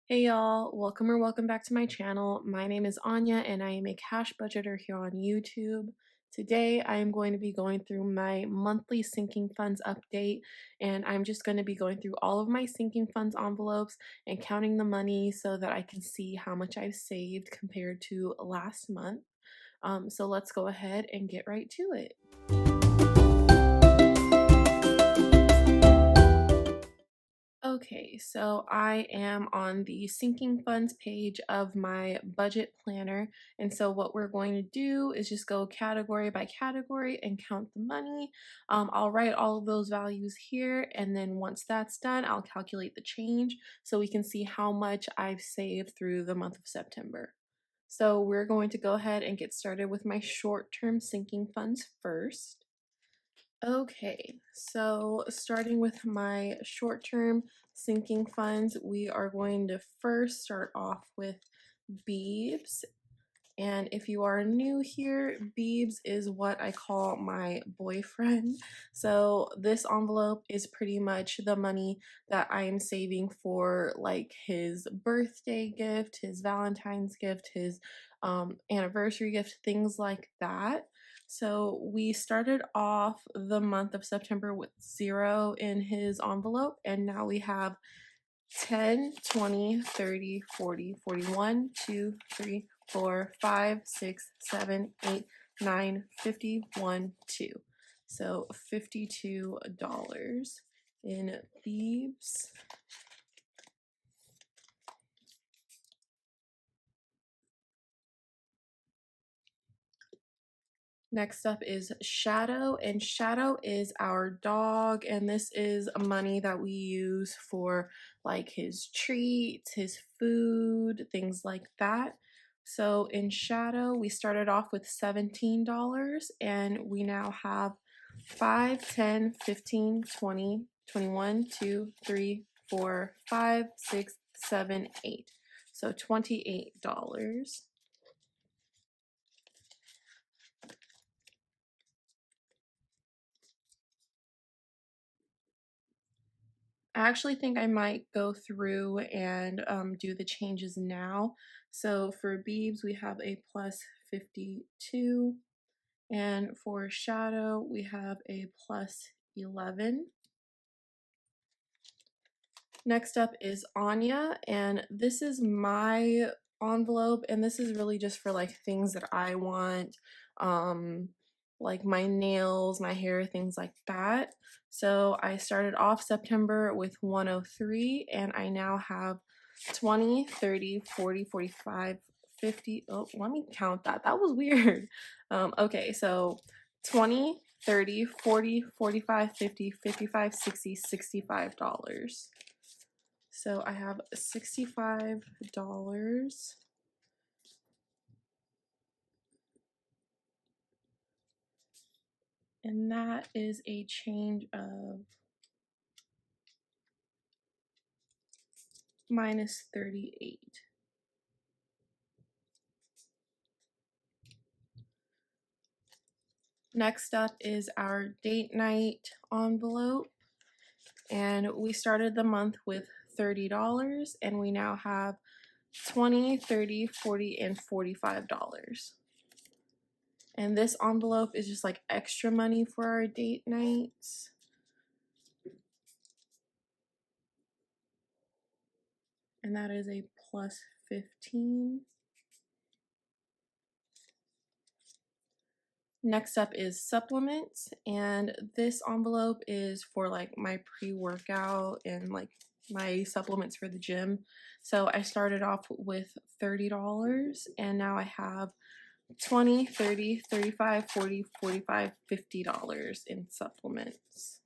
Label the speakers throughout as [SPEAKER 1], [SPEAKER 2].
[SPEAKER 1] Hey y'all, welcome or welcome back to my channel. My name is Anya and I am a cash budgeter here on YouTube. Today I am going to be going through my monthly sinking funds update, and I'm just going to be going through all of my sinking funds envelopes and counting the money so that I can see how much I've saved compared to last month. So let's go ahead and get right to it. Okay, so I am on the sinking funds page of my budget planner. And so what we're going to do is just go category by category and count the money. I'll write all of those values here. And then once that's done, I'll calculate the change so we can see how much I've saved through the month of September. So we're going to go ahead and get started with my short-term sinking funds first. Okay, so starting with my short-term sinking funds, we are going to first start off with Beebs. And if you are new here, Beebs is what I call my boyfriend. So this envelope is pretty much the money that I am saving for like his birthday gift, his Valentine's gift, his anniversary gift, things like that. So we started off the month of September with 0 in his envelope, and now we have 10, 20, 30, 40, 41, 2, 3, 4, 5, 6, 7, 8, 9, 51, 2. So $52 in Thebes. Next up is Shadow, and Shadow is our dog, and this is money that we use for like his treats, his food, things like that. So in Shadow, we started off with $17, and we now have 5, 10, 15, 20, 21, 2, 3, 4, 5, 6, 7, 8. So $28. I actually think I might go through and do the changes now. So for Beebs, we have a plus 52. And for Shadow, we have a plus 11. Next up is Anya, and this is my envelope, and this is really just for like things that I want, like my nails, my hair, things like that. So I started off September with 103, and I now have 20, 30, 40, 45, 50. Oh, let me count that. That was weird. Okay, so 20, 30, 40, 45, 50, 55, 60, $65. So I have $65, and that is a change of minus 38. Next up is our date night envelope, and we started the month with $30, and we now have 20, 30, 40, and $45. And this envelope is just like extra money for our date nights. And that is a plus 15. Next up is supplements, and this envelope is for like my pre-workout and like my supplements for the gym. So I started off with $30, and now I have 20, 30, 35, 40, 45, $50 in supplements.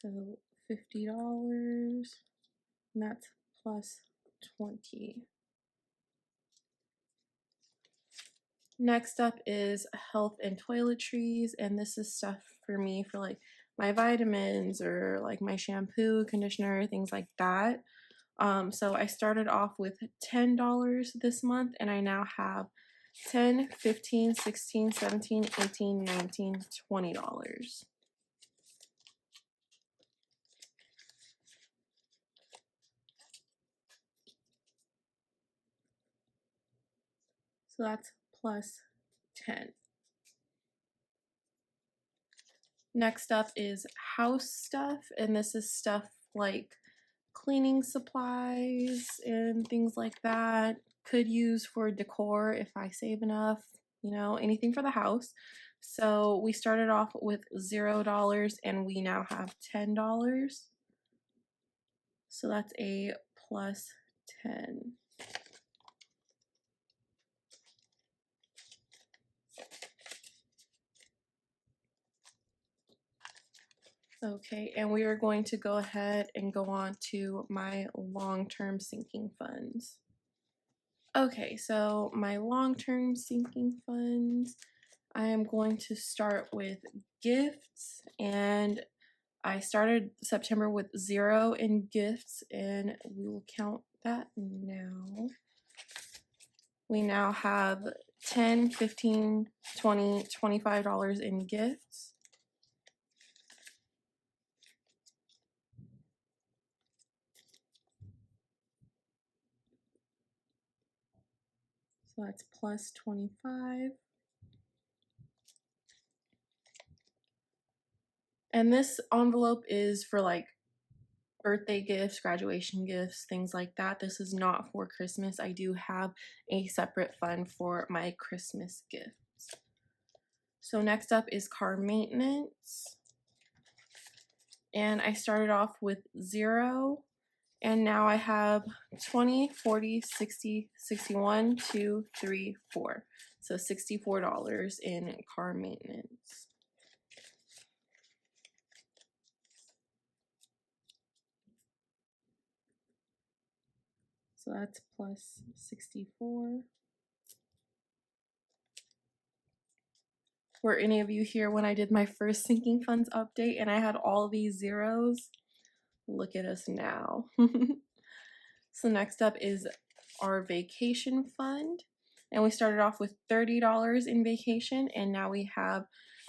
[SPEAKER 1] So $50, and that's plus 20. Next up is health and toiletries, and this is stuff for me for like my vitamins or like my shampoo, conditioner, things like that. So I started off with $10 this month, and I now have $10, $15, $16, $17, $18, $19, $20. So that's plus 10. Next up is house stuff, and this is stuff like cleaning supplies and things like that. Could use for decor if I save enough, you know, anything for the house. So we started off with $0 and we now have $10. So that's a plus 10. Okay, and we are going to go ahead and go on to my long-term sinking funds. Okay, so my long-term sinking funds, I am going to start with gifts, and I started September with 0 in gifts, and we will count that now. We now have $10, $15, $20, $25 in gifts. So that's plus 25. And this envelope is for like birthday gifts, graduation gifts, things like that. This is not for Christmas. I do have a separate fund for my Christmas gifts. So next up is car maintenance. And I started off with 0. And now I have 20, 40, 60, 61, 2, 3, 4. So $64 in car maintenance. So that's plus 64. Were any of you here when I did my first sinking funds update and I had all these zeros? Look at us now. So next up is our vacation fund. And we started off with $30 in vacation, and now we have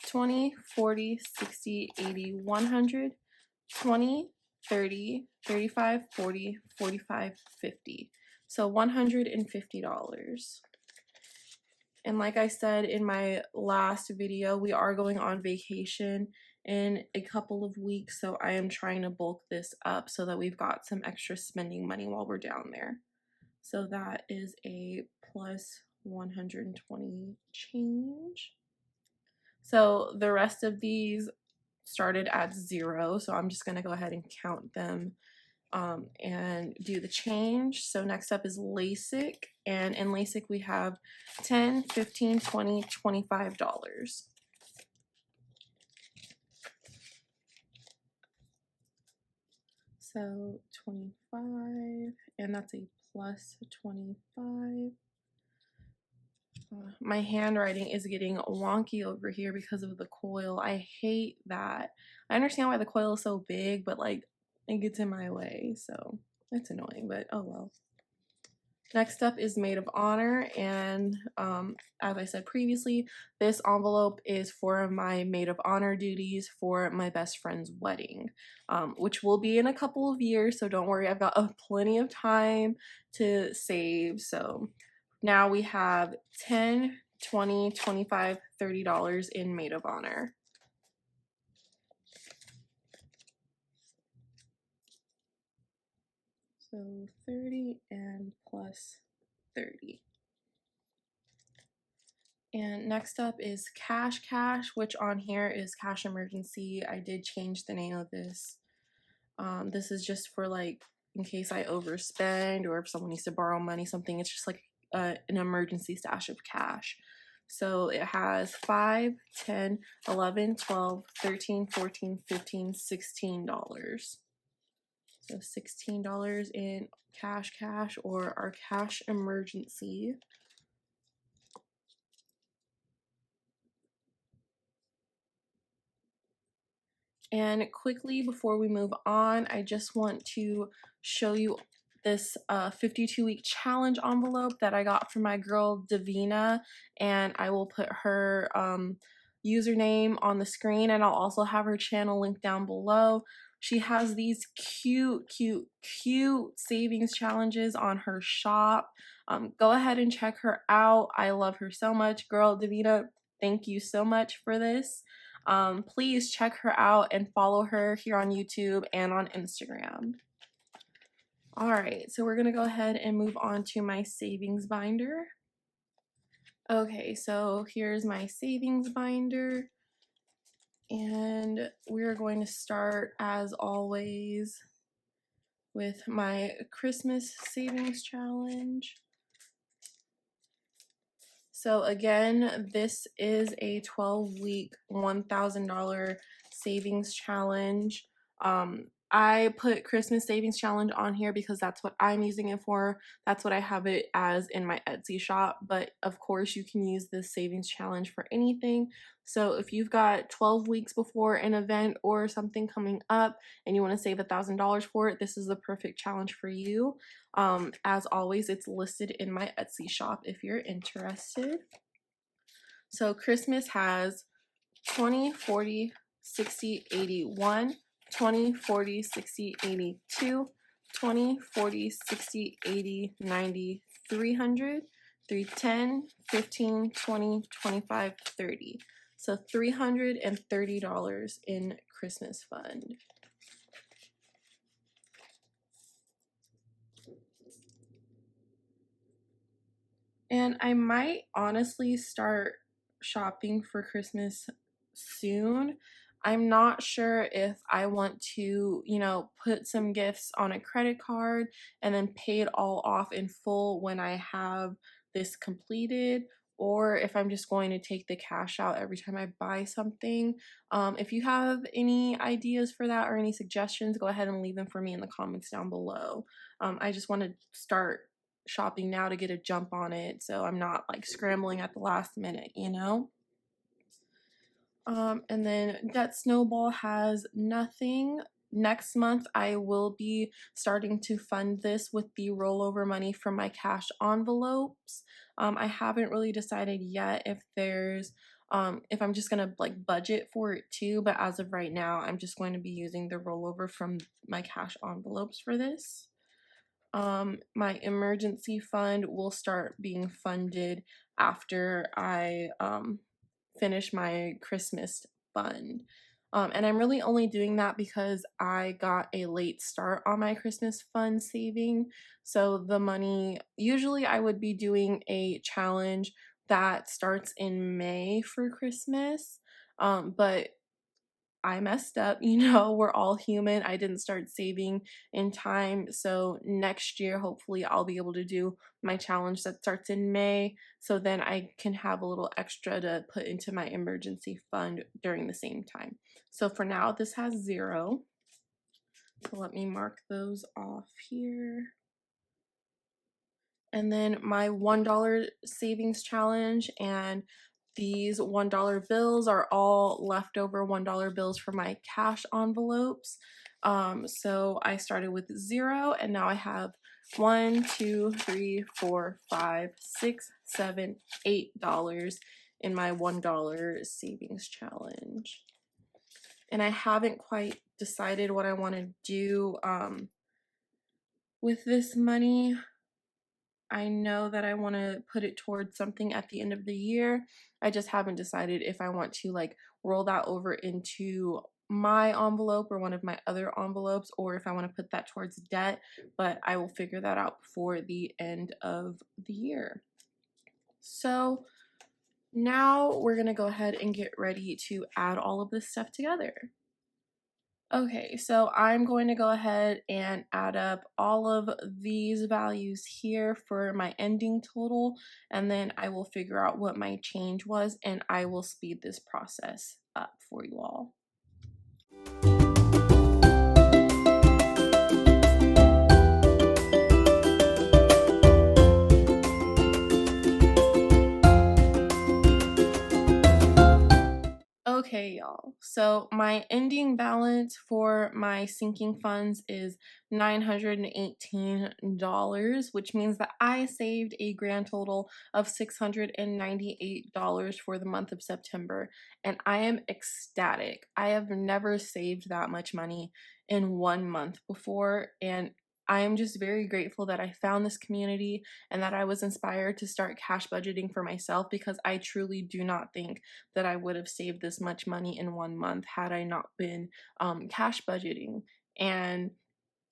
[SPEAKER 1] 20, 40, 60, 80, 100, 20, 30, 35, 40, 45, 50. So $150. And like I said in my last video, we are going on vacation in a couple of weeks, so I am trying to bulk this up so that we've got some extra spending money while we're down there. So that is a plus 120 change. So the rest of these started at 0, so I'm just going to go ahead and count them and do the change. So next up is LASIK, and in LASIK we have $10, $15, $20, $25. So 25, and that's a plus 25. My handwriting is getting wonky over here because of the coil. I hate that. I understand why the coil is so big, but like it gets in my way, so it's annoying, but oh well. Next up is Maid of Honor, and as I said previously, this envelope is for my Maid of Honor duties for my best friend's wedding, which will be in a couple of years, so don't worry, I've got plenty of time to save. So now we have $10, $20, $25, $30 in Maid of Honor. So 30 and plus 30. And next up is Cash Cash, which on here is Cash Emergency. I did change the name of this. This is just for like in case I overspend or if someone needs to borrow money, something. It's just like an emergency stash of cash. So it has 5, 10, 11, 12, 13, 14, 15, $16. So $16 in cash or our cash emergency. And quickly before we move on, I just want to show you this 52-week challenge envelope that I got from my girl Divina, and I will put her username on the screen, and I'll also have her channel linked down below. She has these cute savings challenges on her shop. Go ahead and check her out. I love her so much. Girl Divina, thank you so much for this. Please check her out and follow her here on YouTube and on Instagram. Alright, so we're going to go ahead and move on to my savings binder. Okay, so here's my savings binder, and we're going to start as always with my Christmas savings challenge. So again, this is a 12-week $1,000 savings challenge. I put Christmas savings challenge on here because that's what I'm using it for. That's what I have it as in my Etsy shop. But of course, you can use this savings challenge for anything. So if you've got 12 weeks before an event or something coming up and you want to save $1,000 for it, this is the perfect challenge for you. As always, it's listed in my Etsy shop if you're interested. So Christmas has 20, 40, 60, 81, 20, 40, 60, 82, 20, 40, 60, 80, 90, 300, 310, 15, 20, 25, 30. So $330 in Christmas fund. And I might honestly start shopping for Christmas soon. I'm not sure if I want to, put some gifts on a credit card and then pay it all off in full when I have this completed, or if I'm just going to take the cash out every time I buy something. If you have any ideas for that or any suggestions, go ahead and leave them for me in the comments down below. I just want to start shopping now to get a jump on it, so I'm not like scrambling at the last minute, And then Debt Snowball has nothing. Next month, I will be starting to fund this with the rollover money from my cash envelopes. I haven't really decided yet if I'm just gonna like budget for it too, but as of right now, I'm just going to be using the rollover from my cash envelopes for this. My emergency fund will start being funded after I finish my Christmas fund. And I'm really only doing that because I got a late start on my Christmas fund saving. So the money, usually I would be doing a challenge that starts in May for Christmas. But I messed up, we're all human. I didn't start saving in time. So next year, hopefully I'll be able to do my challenge that starts in May. So then I can have a little extra to put into my emergency fund during the same time. So for now, this has 0. So let me mark those off here. And then my $1 savings challenge, and these $1 bills are all leftover $1 bills from my cash envelopes. So I started with 0, and now I have 1, 2, 3, 4, 5, 6, 7, $8 in my $1 savings challenge. And I haven't quite decided what I want to do with this money. I know that I want to put it towards something at the end of the year. I just haven't decided if I want to like roll that over into my envelope or one of my other envelopes, or if I want to put that towards debt, but I will figure that out before the end of the year. So now we're going to go ahead and get ready to add all of this stuff together. Okay, so I'm going to go ahead and add up all of these values here for my ending total, and then I will figure out what my change was, and I will speed this process up for you all. Okay, y'all. So my ending balance for my sinking funds is $918, which means that I saved a grand total of $698 for the month of September, and I am ecstatic. I have never saved that much money in 1 month before, and I am just very grateful that I found this community and that I was inspired to start cash budgeting for myself, because I truly do not think that I would have saved this much money in 1 month had I not been cash budgeting. And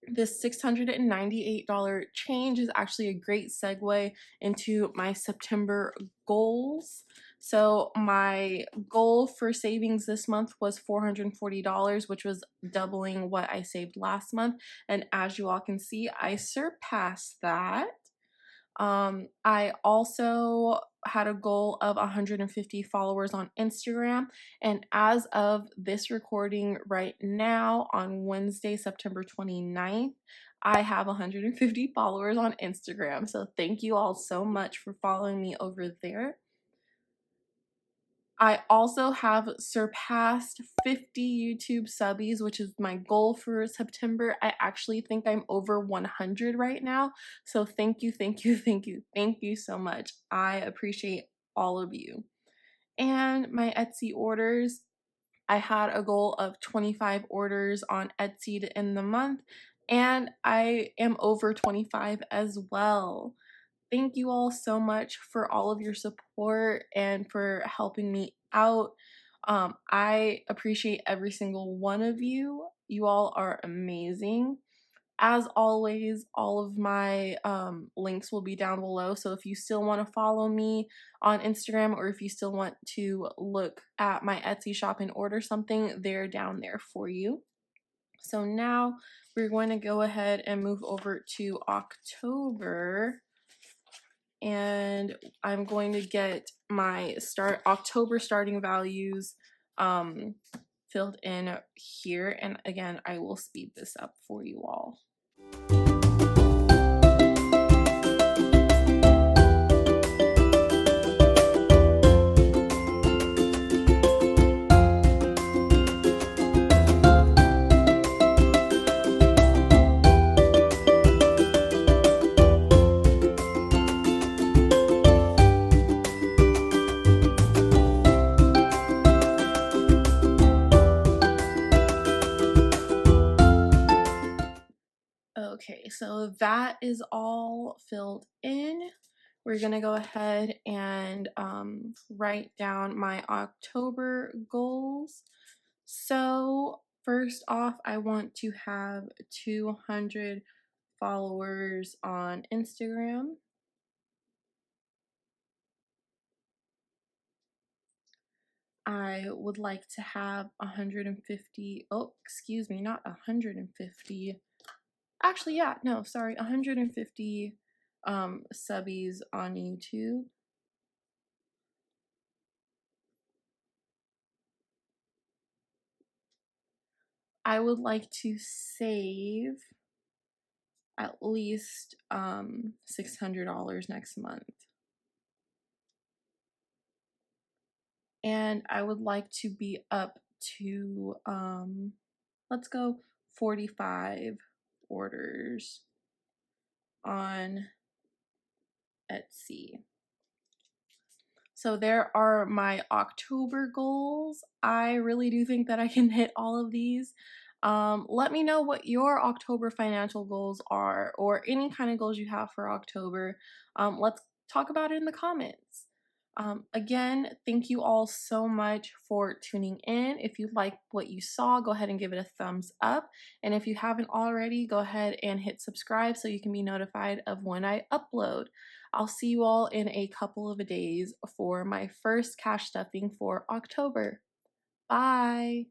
[SPEAKER 1] this $698 change is actually a great segue into my September goals. So my goal for savings this month was $440, which was doubling what I saved last month. And as you all can see, I surpassed that. I also had a goal of 150 followers on Instagram, and as of this recording right now on Wednesday, September 29th, I have 150 followers on Instagram. So thank you all so much for following me over there. I also have surpassed 50 YouTube subbies, which is my goal for September. I actually think I'm over 100 right now. So thank you, thank you, thank you, thank you so much. I appreciate all of you. And my Etsy orders, I had a goal of 25 orders on Etsy to end the month, and I am over 25 as well. Thank you all so much for all of your support and for helping me out. I appreciate every single one of you. You all are amazing. As always, all of my links will be down below. So if you still want to follow me on Instagram, or if you still want to look at my Etsy shop and order something, they're down there for you. So now we're going to go ahead and move over to October, and I'm going to get my October starting values filled in here, and again I will speed this up for you all. Okay, so that is all filled in. We're gonna go ahead and write down my October goals. So first off, I want to have 200 followers on Instagram. I would like to have 150, oh, excuse me, not 150. Actually, yeah, no, sorry, 150 subbies on YouTube. I would like to save at least $600 next month. And I would like to be up to let's go 45 orders on Etsy. So there are my October goals. I really do think that I can hit all of these. Let me know what your October financial goals are, or any kind of goals you have for October. Let's talk about it in the comments. Again, thank you all so much for tuning in. If you like what you saw, go ahead and give it a thumbs up. And if you haven't already, go ahead and hit subscribe so you can be notified of when I upload. I'll see you all in a couple of days for my first cash stuffing for October. Bye!